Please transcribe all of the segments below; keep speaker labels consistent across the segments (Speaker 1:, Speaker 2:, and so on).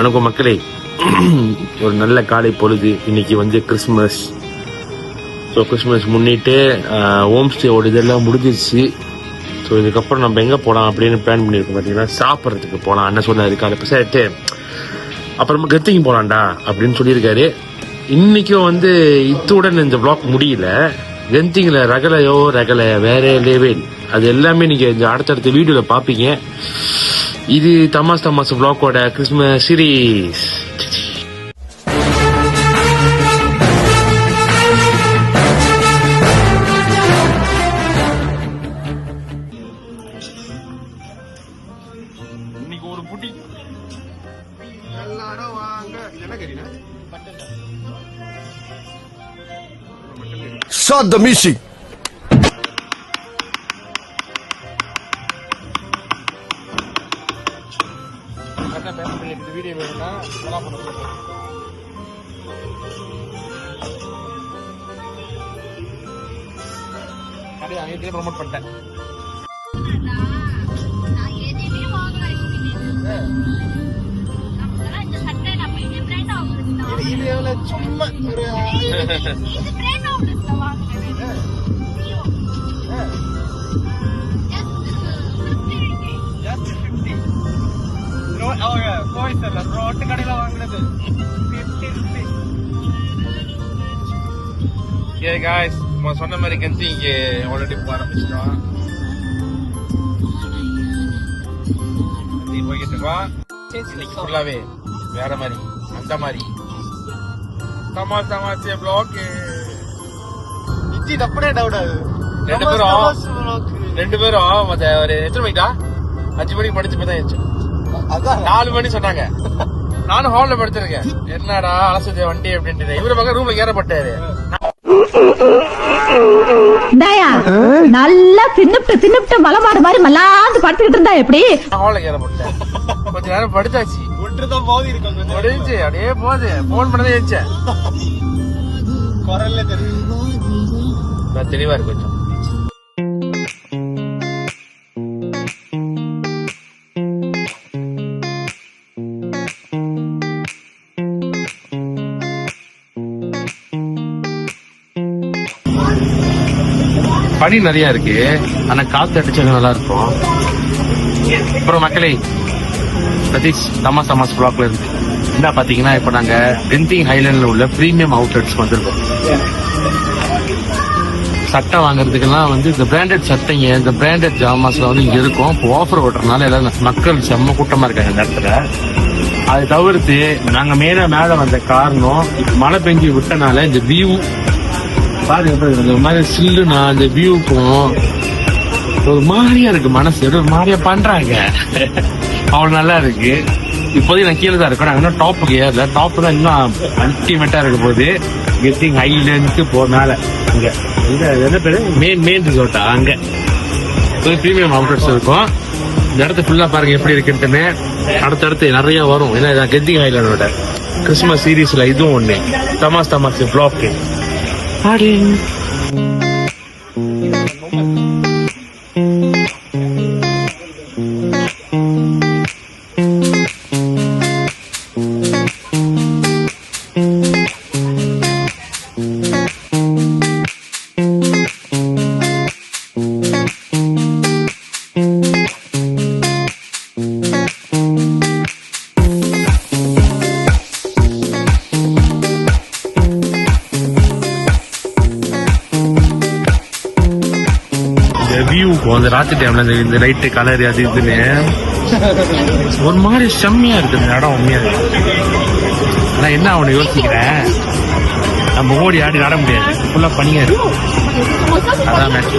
Speaker 1: வணக்கம் மக்களே. ஒரு நல்ல காலை பொழுது. இன்னைக்கு வந்து கிறிஸ்மஸ். ஸோ கிறிஸ்மஸ் முன்னிட்டு ஹோம் ஸ்டேவோட இதெல்லாம் முடிஞ்சிருச்சு. ஸோ இதுக்கப்புறம் நம்ம எங்கே போகலாம் அப்படின்னு பிளான் பண்ணியிருக்கோம். பார்த்தீங்கன்னா சாப்பிட்றதுக்கு போகலாம். அண்ணன் சொன்னாரு காலை பேசிட்டு அப்புறமா கெத்திங் போகலான்டா அப்படின்னு சொல்லியிருக்காரு. இன்றைக்கும் வந்து இத்துடன் இந்த வ்ளாக் முடியல. கெந்திங்கில் ரகலை வேற லெவல். அது எல்லாமே நீங்கள் இந்த அடுத்தடுத்த வீடியோவில் பார்ப்பீங்க. இது தமாஸ் வ்ளாக்கோட கிறிஸ்மஸ் சீரீஸ். இன்னைக்கு ஒரு புடி எல்லாரும் வாங்க. என்ன கறினா
Speaker 2: Start the music.
Speaker 1: வீடியோ வேணும்னா கடையை அங்கே ப்ரொமோட் பண்ணிட்டேன். சும்மா ரோட்டு கடையில வாங்குறது. சொன்ன மாதிரி கஞ்சி இங்க ஆல்ரெடி போக ஆரம்பிச்சிட்டோம். போய்கிட்டு இருக்கோம். இன்னைக்கு ஃபுல்லாவே வேற மாதிரி அந்த மாதிரி தமாஸ் ப்ளாக். அப்படியே டவுட் ஆகுது. ரெண்டு பேரும் ஒரு எத்தனை மணிக்கா 5 மணிக்கு படிச்சு போய் தான் 4 மணி சொன்னாங்க. நானும் ஹால்ல படுத்திருக்கேன். என்னடா அலசது வண்டி அப்படின்ட்டு இவரு பக்கம் ரூம்ல ஏறப்பட்டாரு.
Speaker 3: நல்லா தின்னுட்டு மலமாடு மாதிரி மல்லாந்து படுத்துக்கிட்டு இருந்தா எப்படி
Speaker 1: ஹால்ல ஏறப்பட்டேன். கொஞ்ச நேரம் படுத்தாச்சு. முடிஞ்சு அப்படியே போகுது. போன் பண்ணதே வச்சேன். குரல்ல தெரியும். தெளிவா இருக்கு கொஞ்சம். பனி நிறைய இருக்கு. ஆனா காத்து அடிச்சது நல்லா இருக்கும். அப்புறம் மக்களே, சதீஷ் தமாஸ் ப்ளாக்ல இருந்து என்ன பாத்தீங்கன்னா, இப்ப நாங்க கெந்திங் ஹைலேண்ட்ல உள்ள பிரீமியம் அவுட்லெட்ஸ் வந்திருக்கோம். சட்டை வாங்குறதுக்கெல்லாம் வந்து இந்த பிராண்டட் சட்டைங்க, இந்த பிராண்டட் ஜாமாஸ்ல வந்து இங்க இருக்கும். இப்போ ஆஃபர் ஓட்டுறதுனால எல்லாம் மக்கள் செம்ம கூட்டமா இருக்காங்க இந்த இடத்துல. அதை தவிர்த்து நாங்க மேல வந்த காரணம் மழை பெஞ்சு விட்டனால இந்த வியூ பாருங்க. இந்த மாதிரி சில்லுனா இந்த வியூக்கும் ஒரு மாதிரியா இருக்கு. மனசு ஒரு மாதிரியா பண்றாங்க. அவ்வளவு நல்லா இருக்கு. இப்போதைக்கு நான் கீழே தான் இருக்கேன். நாங்க இன்னும் டாப்புக்கு ஏறல. டாப் தான் இன்னும் அல்டிமேட்டா இருக்க போகுது. கெத்திங் ஹைலேண்ட்க்கு போறனால இங்க என்ன பேரு மெயின் ரிசோர்ட்டா அங்க பிரீமியம் அவுட்லெட்ஸ் இருக்கும். இந்த இடத்த ஃபுல்லா பாருங்க எப்படி இருக்குன்னு. அடுத்தடுத்து நிறைய வரும். ஏன்னா கெத்திங் ஹைலேண்டோட கிறிஸ்துமஸ் சீரீஸ்ல இதுவும் ஒண்ணு. தமாஸ் வ்ளாக். அந்த ராத்திரி டைம்ல இந்த லைட்டு கலர் அது இதுன்னு ஒரு மாதிரி செம்மையா இருக்கு இந்த இடம். உண்மையா ஆனா என்ன அவனை யோசிக்கிறேன், நம்ம ஓடி ஆடி ஆட முடியாது. ஃபுல்லா பனியா இருக்கு. அதான் மேட்ச்.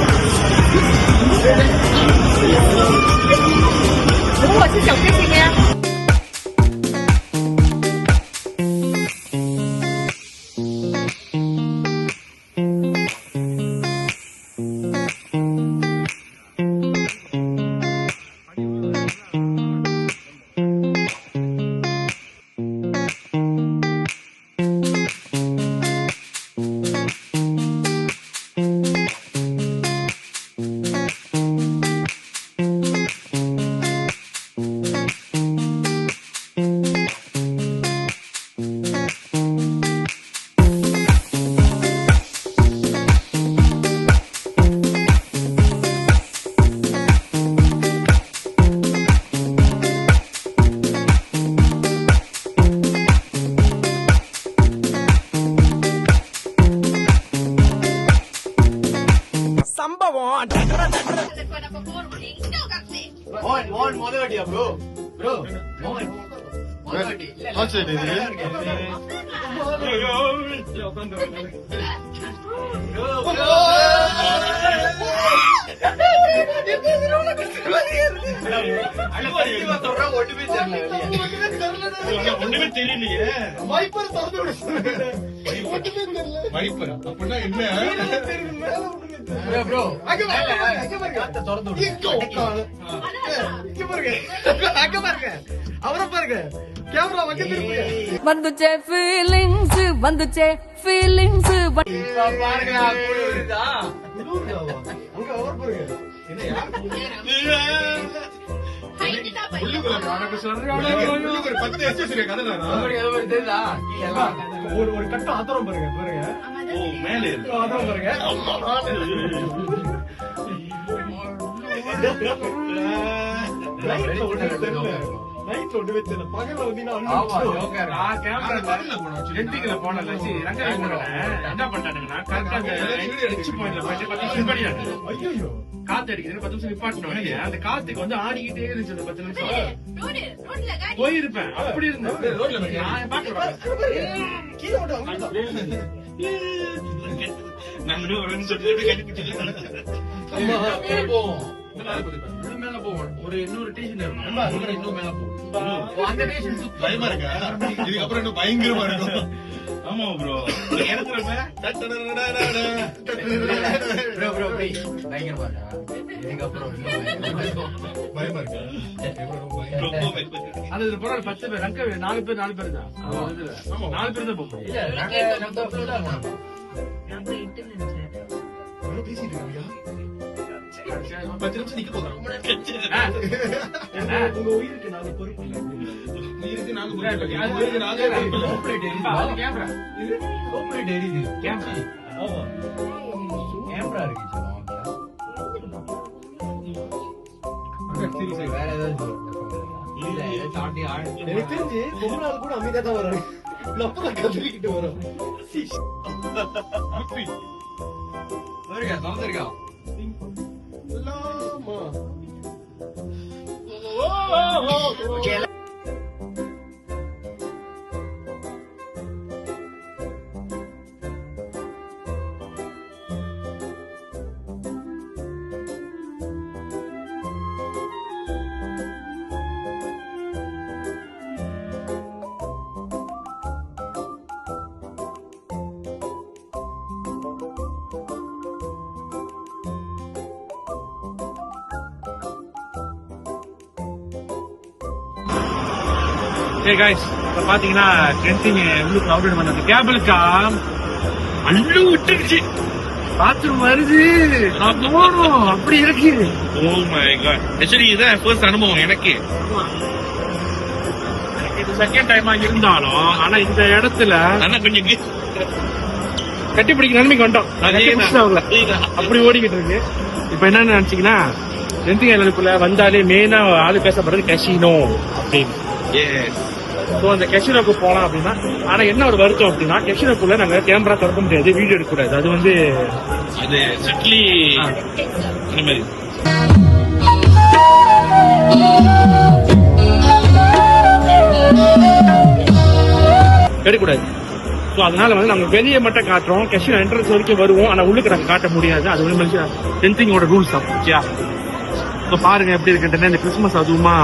Speaker 2: ஒண்ணுமே தெரியலையே. வைப்பர் அப்படின்னா என்ன? அவரை பாருங்க, கேமரா
Speaker 4: வந்துச்சே ஃபீலிங்ஸ், வந்துச்சே ஃபீலிங்ஸ்.
Speaker 2: பாருங்க, அங்க அவர் பாருங்க. ஒரு கட்டம் ஆத்திரம் பாருங்க பாருங்க. மேலே ஆத்திரம் பாருங்க. நைட்ல ஒன்று வச்சு பகல வந்து
Speaker 1: என்ன பண்றானுங்கன்னா
Speaker 2: ஐயோ
Speaker 1: காத்து அடிக்குது 10 நிமிஷம் நிப்பாட்டணும். அந்த காத்துக்கு வந்து ஆடிக்கிட்டே இருந்துச்சு அந்த 10 நிமிஷம் போயிருப்பேன். அப்படி இருந்தேன் ரோட்ல
Speaker 2: கீழே விட்டு
Speaker 1: மேல போவோம். ஒரு இன்னொரு ஸ்டேஷன் இன்னும் மேல போவோம். அந்த ஸ்டேஷன்
Speaker 2: பயமா இருக்கா? இதுக்கப்புறம் இன்னும் பயங்கரமா இருக்கும்.
Speaker 1: ஆமா ப்ரோ இறக்குறப்ப
Speaker 2: பயமா இருக்கா?
Speaker 1: அது போற 10 பேர் ரங்க 4 பேர் தான் 4 பேர் தான் போகும்.
Speaker 2: பேசிட்டு இருக்கியா? 10 நிமிஷம் நிக்க போதும். உங்க உயிருக்கு நாங்க பொறுப்பு இல்லை. உயிருக்கு நாங்க பொறுப்பு இல்லை. உயிருக்கு நாங்க பொறுப்பு இல்லை.
Speaker 1: கேமரா
Speaker 2: இது சோப்ரேட் எரியுது.
Speaker 1: கேமரா
Speaker 2: ஆமா.
Speaker 5: கேமரா இருக்கு
Speaker 2: சரி,
Speaker 5: வேற ஏதாவது
Speaker 2: எனக்கு தெரிஞ்சு ரொம்ப நாள் கூட அமைதியா தான் வராங்க. நம்ம கத்திரிக்கிட்டு வரோம்.
Speaker 5: திறந்திருக்கா
Speaker 1: Hey guys, இப்ப பாத்தீங்கன்னா ட்ரெண்டிங் உங்களுக்கு அப்டேட் பண்ணது கேபிளுக்கா அள்ளு விட்டுருச்சு. பாத்ரூம் வருது போறோம் அப்படி இருக்கு.
Speaker 6: ஓ மை காட், ஆக்சுவலி இதான் ஃபர்ஸ்ட் அனுபவம் எனக்கு.
Speaker 1: இது செகண்ட் டைமா இருந்தாலும் ஆனா இந்த இடத்துல
Speaker 6: ஆனா கொஞ்சம்
Speaker 1: கட்டி பிடிக்க நன்மைக்கு வந்துட்டோம். அப்படி ஓடிக்கிட்டு இருக்கு. இப்ப என்ன நினைச்சீங்கன்னா ட்ரெண்டிங் ஐலண்டுக்குள்ள வந்தாலே மெயினா ஆளு பேசப்படுறது கசினோ அப்படின்னு. சோ அந்த கெஷினோக்கு போலாம் அப்படின்னா, ஆனா என்ன ஒரு வருத்தம் அப்படின்னா கெஷினோக்குள்ள நாங்க கேமரா திறக்க முடியாது, வீடியோ எடுக்க கூடாது. அது வந்து
Speaker 6: அது ஸ்ட்ரிக்ட்லி இந்த மாதிரி.
Speaker 1: எடுக்கக்கூடாது. சோ அதனால வந்து நாங்க வெளியே மட்டும் காட்டுறோம். கெஷினோ என்ட்ரன்ஸ் வரைக்கும் வருவோம், ஆனா உள்ளுக்கு நாங்க காட்ட முடியாது. அது வந்து ட்ரெண்டிங்கோட ரூல்ஸ் தான். ஓகே, சோ பாருங்க எப்படி இருக்குன்னு. இந்த கிறிஸ்துமஸ் அதுவுமா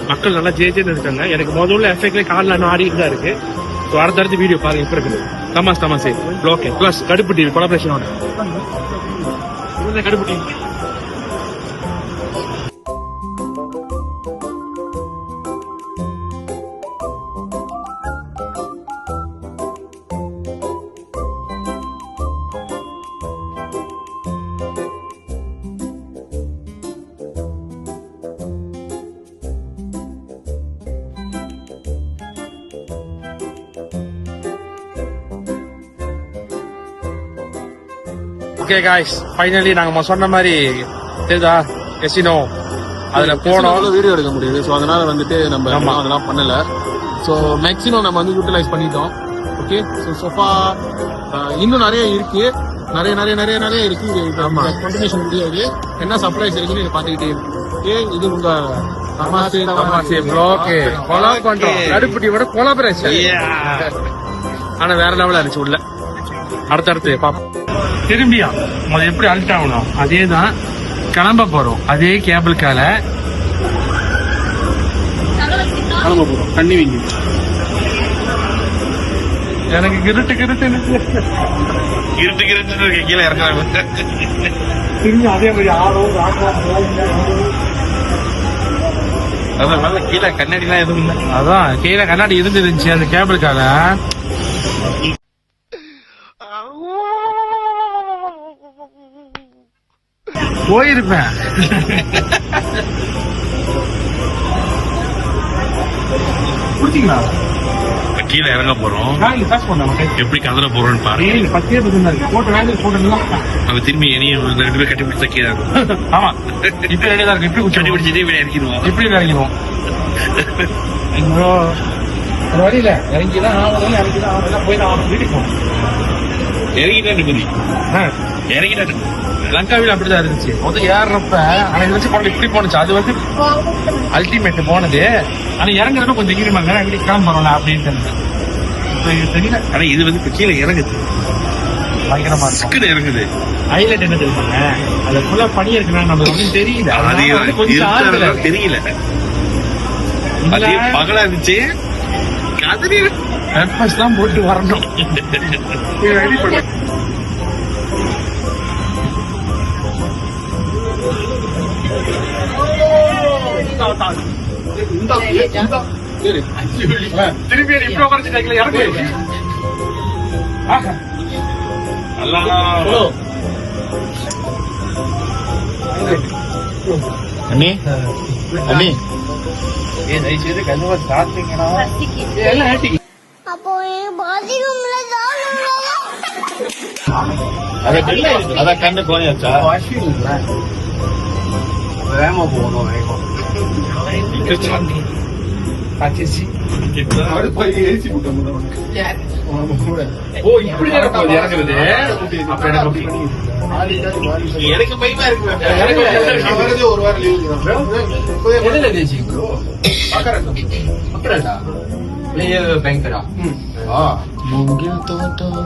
Speaker 1: மக்கள் நல்லா ஜேஜேன்னு இருக்காங்க. எனக்கு முதல்ல எஃபெக்ட்ல காலில் இன்னும் ஆடிட்டு தான் இருக்கு. ஸோ அடுத்தடுத்து வீடியோ பாருங்க எப்படி இருக்குது. தமாஸ் ஓகே ப்ளஸ் கடுப்பு டிவி கொலாபரேஷனோட கடுப்பு டிவி. ஓகே காய்ஸ், ஃபைனலி நாங்க சொன்ன மாதிரி தெரியுதா கெசினோ அதுல போனோம்.
Speaker 7: வீடியோ எடுக்க முடியுது. ஸோ அதனால வந்துட்டு நம்ம அதெல்லாம் பண்ணல. ஸோ மேக்ஸிமம் நம்ம வந்து யூட்டிலைஸ் பண்ணிட்டோம். ஓகே, ஸோ சோஃபா இன்னும் நிறைய இருக்கு. நிறைய நிறைய நிறைய நிறைய இருக்கு. கண்டினியூஷன் முடியாது. என்ன சர்ப்ரைஸ் இருக்குன்னு நீங்க பாத்துக்கிட்டே இருக்கு. இது உங்க
Speaker 1: கருப்பட்டியோட கொலாபரேஷன். ஆனா வேற லெவலா இருந்துச்சு உள்ள. அடுத்தடுத்து பாப்போம். திரும்பியா அது எப்படி அல்ட் ஆகணும் அதேதான் கிளம்ப போறோம். அதே கேபிள் கால
Speaker 7: கிளம்ப போறோம். தண்ணி வீங்கி
Speaker 1: எனக்கு கிருட்டு
Speaker 6: கீழே இறங்குறாங்க.
Speaker 1: திரும்பி அதே மாதிரி ஆடும்
Speaker 6: அதான் நல்ல கீழே கண்ணாடி எல்லாம் எதுவும் இல்லை.
Speaker 1: அதான் கீழே கண்ணாடி இருந்துருந்துச்சு அந்த கேபிள் கால. போயிருப்பேன். புடிச்சிங்களா?
Speaker 6: கீழே இறங்க போறோம்.
Speaker 1: காசு பண்ண
Speaker 6: எப்படி கதற போறோம்னு பாருங்க.
Speaker 1: 10 இருக்கு. போட்டு வேலை போட்டுலாம்
Speaker 6: அவன் திரும்பி இனியும் 2 பேர் கட்டி பிடிச்ச கீழே இருக்கும்.
Speaker 1: ஆமா இப்ப ரெடியா இருக்கு. இப்படி
Speaker 6: கட்டி பிடிச்சிட்டே இப்படி இறக்கிடுவான்.
Speaker 1: இப்படி இறங்கிடுவோம். வழியில இறங்கிதான் ஆவதும் இறங்கிதான் ஆவதெல்லாம் போய் நான் வீட்டுக்கு போனோம்.
Speaker 6: இறங்கிட்டாரு.
Speaker 1: லங்காவில் அப்படிதான் இருந்துச்சு. முதல் ஏறப்ப ஆனா இருந்துச்சு போன இப்படி போனுச்சு. அது வந்து அல்டிமேட் போனது. ஆனா இறங்குறப்ப கொஞ்சம் எங்கிருமாங்க அப்படி கிளம்புறோம்ல அப்படின்னு தெரியல.
Speaker 6: ஆனா இது வந்து இப்ப கீழே இறங்குது.
Speaker 1: பயங்கரமா இருக்கு.
Speaker 6: இறங்குது.
Speaker 1: ஹைலைட் என்ன தெரியுமாங்க? அது ஃபுல்லா பனி இருக்குன்னா நம்ம ஒன்றும் தெரியல.
Speaker 6: அது
Speaker 1: கொஞ்சம் ஆறுதல
Speaker 6: தெரியல. அதே பகலா இருந்துச்சு. கதறி
Speaker 1: ஹெட்பஸ் தான் போட்டு வரணும். ரெடி பண்ண திரும்பி இப்படி உட்காந்துட்டாங்களே இறங்கு.
Speaker 7: அண்ணி அண்ணி
Speaker 1: தயவுசெய்து கண்டிப்பா சாப்பிட்டீங்கன்னா
Speaker 3: அப்போ பாத்ரூம்ல
Speaker 7: அதான் கண்ணு கோணியாச்சா?
Speaker 1: வேகமா போகணும். ஓ இப்படி இறங்குறது. அப்ப
Speaker 7: எனக்கு பயமா இருக்கு. ஒரு வாரம் லீவு
Speaker 1: பேங்கரா மூங்கில் தோட்டம்